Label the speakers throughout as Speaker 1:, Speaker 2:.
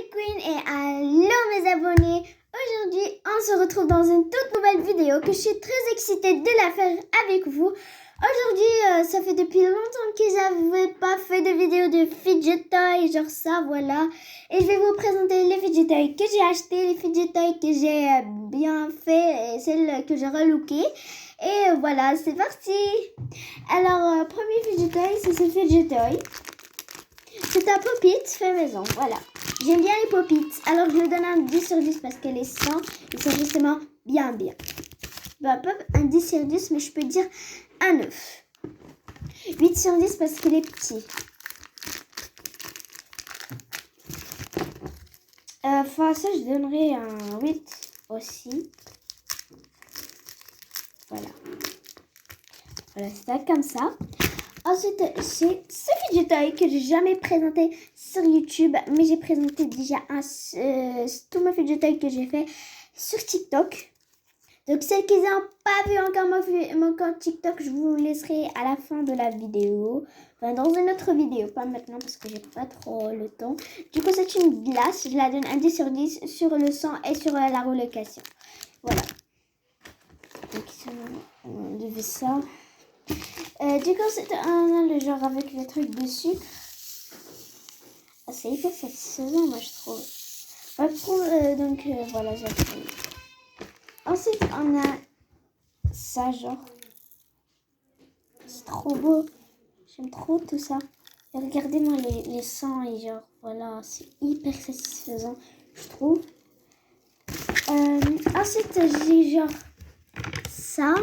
Speaker 1: les queens et allô mes abonnés. Aujourd'hui, on se retrouve dans une toute nouvelle vidéo que je suis très excitée de la faire avec vous. Aujourd'hui, ça fait depuis longtemps que j'avais pas fait de vidéo de fidget toy, genre ça, voilà. Et je vais vous présenter les fidget toys que j'ai achetés, les fidget toys que j'ai bien fait et celles que j'ai relookées. Et voilà, c'est parti. Alors, premier fidget toy, c'est ce fidget toy. C'est un pop-it fait maison, voilà. J'aime bien les pop-its, alors je lui donne un 10 sur 10 parce que les 100, ils sont justement bien. Bah, pas un 10 sur 10, mais je peux dire un 9. 8 sur 10 parce qu'il est petit. Enfin, ça, je donnerais un 8 aussi. Voilà. Voilà, c'est comme ça. Ensuite, j'ai ce fidget toy que j'ai jamais présenté sur YouTube, mais j'ai présenté déjà tous mes fidget toys que j'ai fait sur TikTok. Donc, celles qui n'ont pas vu encore mon compte TikTok, je vous laisserai à la fin de la vidéo. Enfin, dans une autre vidéo, pas maintenant parce que j'ai pas trop le temps. Du coup, c'est une glace. Je la donne un 10 sur 10 sur le sang et sur la relocation. Voilà. Donc, on devait ça. Du coup, c'est le genre avec le truc dessus. C'est hyper satisfaisant, moi, je trouve. Voilà, j'ai fait. Ensuite, on a ça, genre. C'est trop beau. J'aime trop tout ça. Et regardez-moi les sangs et genre, voilà, c'est hyper satisfaisant, je trouve. Ensuite, j'ai genre ça.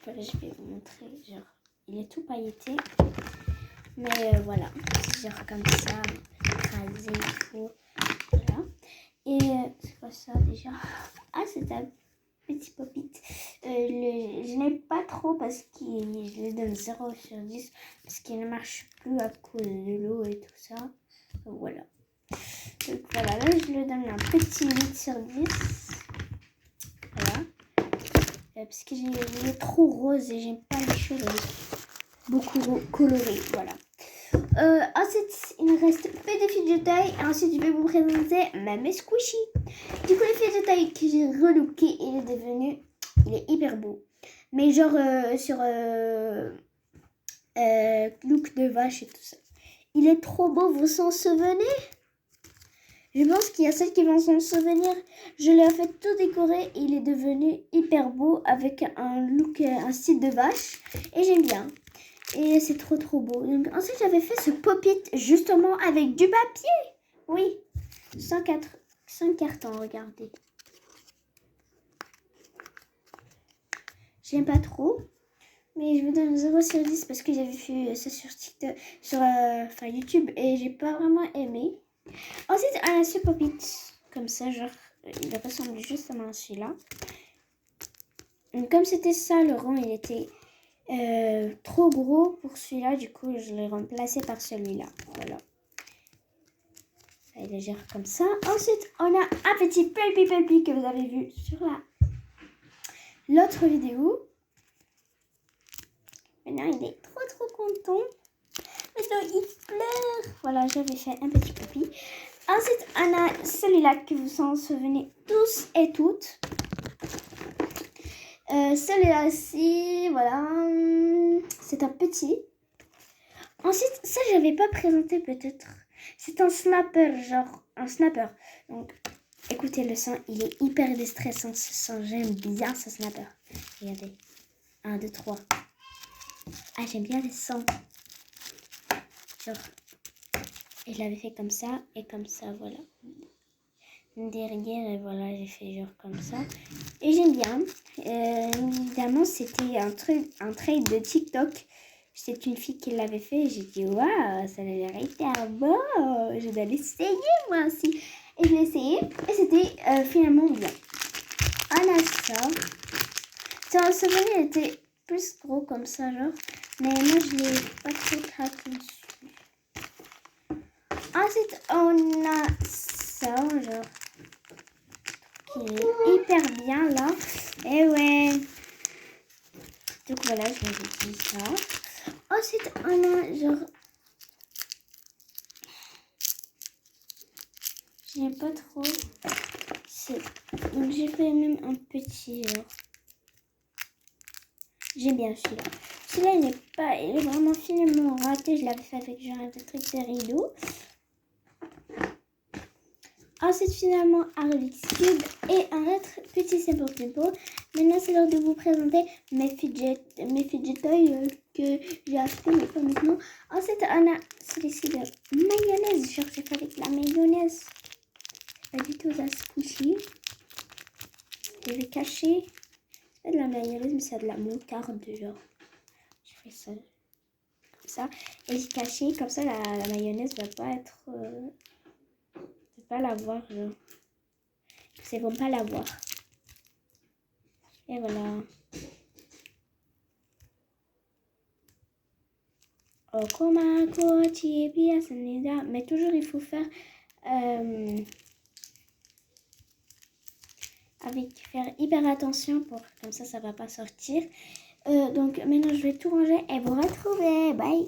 Speaker 1: Voilà, je vais vous montrer, genre, il est tout pailleté. Mais voilà, c'est genre comme ça, écrasé et tout. Voilà. Et c'est quoi ça déjà? Ah, c'est un petit pop-it. Je n'aime pas trop parce que je lui donne 0 sur 10 parce qu'il ne marche plus à cause de l'eau et tout ça. Donc voilà. Donc voilà, là je lui donne un petit 8 sur 10. Voilà. Parce que il est trop rose et j'aime pas les choses beaucoup colorées. Voilà. Ensuite, il me reste peu de fidget toy. Et ensuite, je vais vous présenter ma squishy. Du coup, le fidget toy que j'ai relooké, il est hyper beau. Mais genre sur look de vache et tout ça. Il est trop beau, vous s'en souvenez? Je pense qu'il y a celles qui vont s'en souvenir. Je l'ai fait tout décorer et il est devenu hyper beau avec un look, un style de vache. Et j'aime bien. Et c'est trop beau. Donc, ensuite, j'avais fait ce pop-it justement avec du papier. Oui, 5 cartons, regardez. J'aime pas trop. Mais je vous donne 0 sur 10 parce que j'avais fait ça sur TikTok, sur YouTube et j'ai pas vraiment aimé. Ensuite, on a ce pop-it comme ça, genre, il ressemble justement à celui-là. Donc, comme c'était ça, le rang, il était trop gros pour celui-là, du coup je l'ai remplacé par celui-là. Voilà, il est gère comme ça. Ensuite on a un petit Pulpy que vous avez vu sur l'autre vidéo. Maintenant il est trop content. Maintenant il pleure. Voilà, j'avais fait un petit Pulpy. Ensuite on a celui-là que vous en souvenez tous et toutes. Celui-là aussi, voilà, c'est un petit. Ensuite, ça, je n'avais pas présenté peut-être. C'est un snapper, genre un snapper. Donc, écoutez le son, il est hyper déstressant ce son. J'aime bien ce snapper. Regardez. 1, 2, 3. Ah, j'aime bien les sons. Genre, et je l'avais fait comme ça et comme ça, voilà. Derrière, et voilà, j'ai fait genre comme ça. Et j'aime bien. Évidemment, c'était un trade de TikTok. C'est une fille qui l'avait fait et j'ai dit waouh, ça a l'air hyper beau, je dois l'essayer moi aussi. Et je l'ai essayé et c'était finalement bien. On a ça. Ce bonnet il était plus gros comme ça, genre. Mais moi je l'ai pas trop craqué dessus. Ensuite, on a ça, genre, qui est hyper bien là. Et ouais. Donc voilà, je vous ai dit ça. Ensuite, on a genre J'aime pas trop. Donc j'ai fait même un petit genre. J'aime bien celui-là. Celui-là, il est vraiment finalement raté. Je l'avais fait avec genre un truc de rideau. Ensuite, finalement, un Rubik's Cube et un autre petit Simple Simple. Maintenant, c'est l'heure de vous présenter mes fidget toys que j'ai acheté, mais pas maintenant. Ensuite, on a celui-ci de mayonnaise. Genre, j'ai fait avec la mayonnaise. C'est pas du tout ça squishy. Je vais cacher. C'est pas de la mayonnaise, mais c'est de la moutarde, genre. Je fais ça comme ça. Et j'ai caché, comme ça, la mayonnaise va pas être... pas la voir, genre. Ils vont pas la voir. Et voilà. Mais toujours il faut faire faire hyper attention pour comme ça va pas sortir. Donc maintenant je vais tout ranger et vous retrouver. Bye.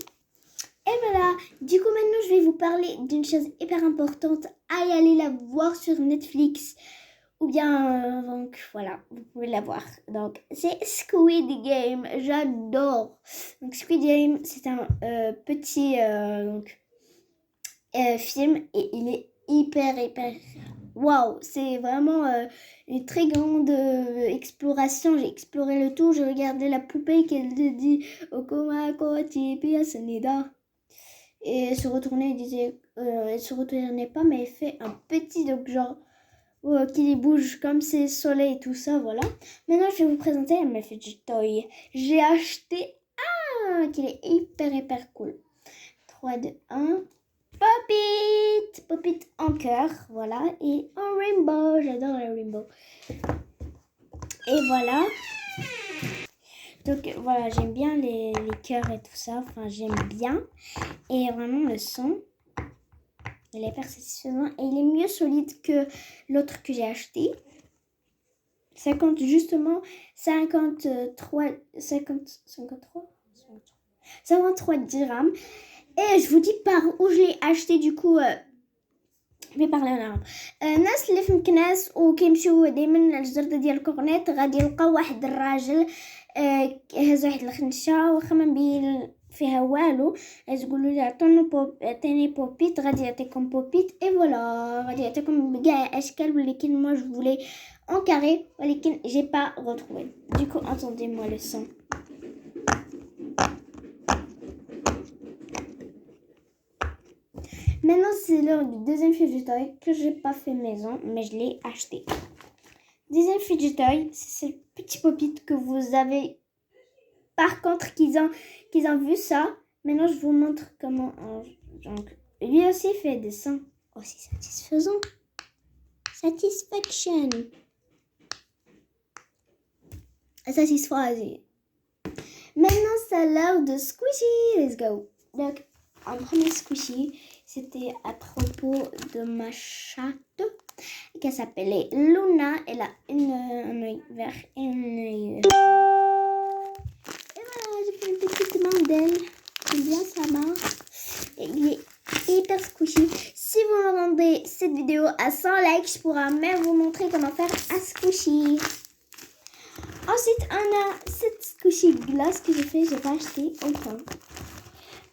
Speaker 1: Et voilà, du coup maintenant je vais vous parler d'une chose hyper importante. Allez aller la voir sur Netflix. Ou bien, donc voilà, vous pouvez la voir. Donc c'est Squid Game, j'adore. Donc Squid Game, c'est un petit film et il est hyper waouh, c'est vraiment une très grande exploration. J'ai exploré le tout, j'ai regardé la poupée qu'elle dit et elle se retournait, elle se retournait pas, mais elle fait un petit donc genre qui bouge comme c'est soleil et tout ça, voilà. Maintenant, je vais vous présenter un fidget toy. J'ai acheté un qui est hyper cool. 3, 2, 1. Pop-it! Pop-it en cœur, voilà. Et en rainbow, j'adore le rainbow. Et voilà. Donc voilà, j'aime bien les cœurs et tout ça. Enfin, j'aime bien. Et vraiment le son. Il est hyper satisfaisant et il est mieux solide que l'autre que j'ai acheté. 53 dirhams. Et je vous dis par où je l'ai acheté du coup. Je vais parler en arabe. الناس اللي في مكناس وكيمشيو دايما الجردة ديال الكورنيت غادي يلقاو واحد الراجل هز واحد الخنشة واخا ما مبين فيها والو. تقولوا لي عطيني بوبيت غادي يعطيكم بوبيت اي فوالا غادي يعطيكم بكاع اشكال ولكن moi je voulais en carré ولكن j'ai pas retrouvé. Du coup entendez-moi le son. Maintenant c'est l'heure du deuxième fidget toy que j'ai pas fait maison mais je l'ai acheté. Deuxième fidget toy, c'est ce petit pop-it que vous avez. Par contre, qu'ils ont vu ça. Maintenant, je vous montre comment. Donc, lui aussi fait des sons aussi satisfaisants. Satisfaction. Satisfaisant. Maintenant, c'est l'heure de squishy. Let's go. Donc, un premier squishy, c'était à propos de ma chatte qui s'appelait Luna. Elle a un œil vert et un œil. Et voilà, j'ai fait une petite main d'elle. J'aime bien sa main. Et il est hyper squishy. Si vous me rendez cette vidéo à 100 likes, je pourrai même vous montrer comment faire un squishy. Ensuite, on a cette squishy glace que j'ai fait. J'ai pas acheté encore.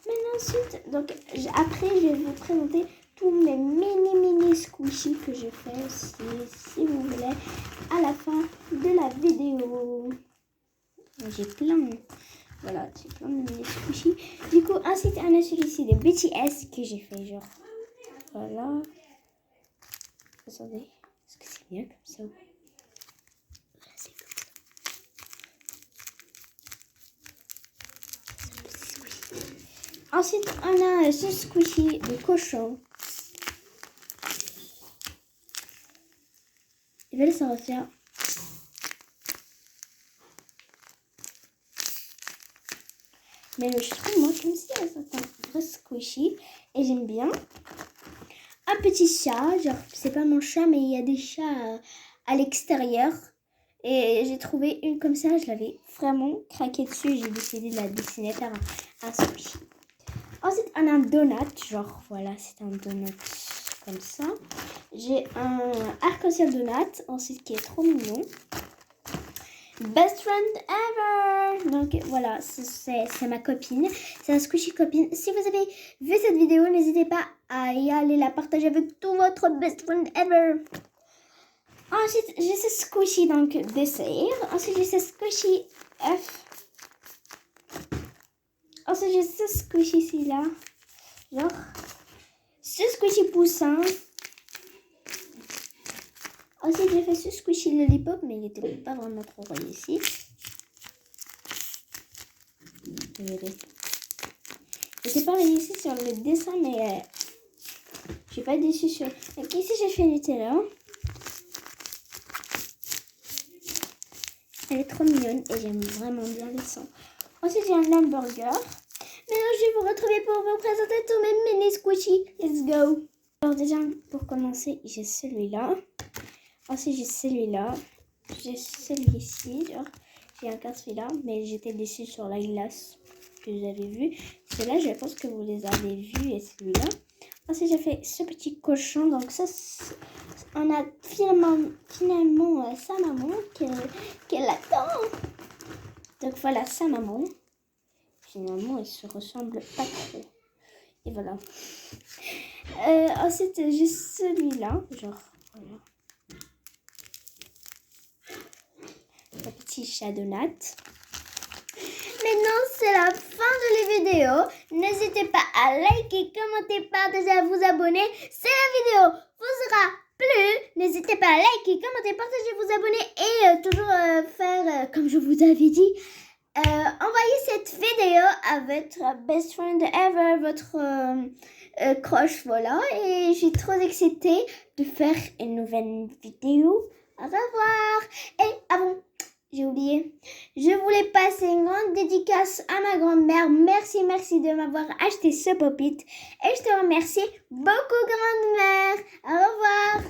Speaker 1: Maintenant, ensuite, donc après, je vais vous présenter tous mes mini squishy que j'ai fait aussi, si vous voulez, à la fin de la vidéo. J'ai plein, voilà, j'ai plein de mini squishy. Du coup, ensuite, on a celui-ci de BTS que j'ai fait, genre, voilà. Attendez, est-ce que c'est bien comme ça? Voilà, c'est comme ça. Ensuite, on a ce squishy de cochon. Je vais le sortir. Mais je trouve moi comme si c'est un vrai squishy. Et j'aime bien. Un petit chat. Genre, c'est pas mon chat, mais il y a des chats à l'extérieur. Et j'ai trouvé une comme ça. Je l'avais vraiment craqué dessus. J'ai décidé de la dessiner faire un squishy. Ensuite, on a un donut. Genre, voilà, c'est un donut comme ça. J'ai un arc-en-ciel donut, ensuite qui est trop mignon. Best friend ever! Donc voilà, c'est ma copine. C'est un squishy copine. Si vous avez vu cette vidéo, n'hésitez pas à y aller la partager avec tout votre best friend ever. Ensuite, j'ai ce squishy donc dessert. Ensuite, j'ai ce squishy F. Ensuite, j'ai ce squishy ici là. Genre, ce squishy poussin. Ensuite, j'ai fait ce squishy lollipop, mais il n'était pas vraiment trop réussi. J'étais pas réussi sur le dessin, mais je suis pas déçue sur... Donc ici, j'ai fait Nutella. Elle est trop mignonne et j'aime vraiment bien le son. Ensuite, j'ai un hamburger. Maintenant, je vais vous retrouver pour vous présenter tous mes mini squishy. Let's go! Alors déjà, pour commencer, j'ai celui-là. Ensuite, j'ai celui-là. J'ai celui-ci. J'ai encore celui-là, mais j'étais déçue sur la glace que vous avez vu. Ceux-là, je pense que vous les avez vus et celui-là. Ensuite, j'ai fait ce petit cochon. Donc ça, on a finalement sa maman qu'elle attend. Donc voilà, sa maman. Finalement, ils se ressemblent pas trop. Et voilà. Ensuite, j'ai celui-là. Genre, voilà. Le petit chat donut. Maintenant, c'est la fin de la vidéo. N'hésitez pas à liker, commenter, partager, à vous abonner. Si la vidéo vous aura plu, n'hésitez pas à liker, commenter, partager, vous abonner et toujours faire comme je vous avais dit. Envoyez cette vidéo à votre best friend ever, votre crush, voilà. Et je suis trop excitée de faire une nouvelle vidéo. Au revoir. Et avant, j'ai oublié. Je voulais passer une grande dédicace à ma grand-mère. Merci de m'avoir acheté ce pop-it. Et je te remercie beaucoup, grand-mère. Au revoir.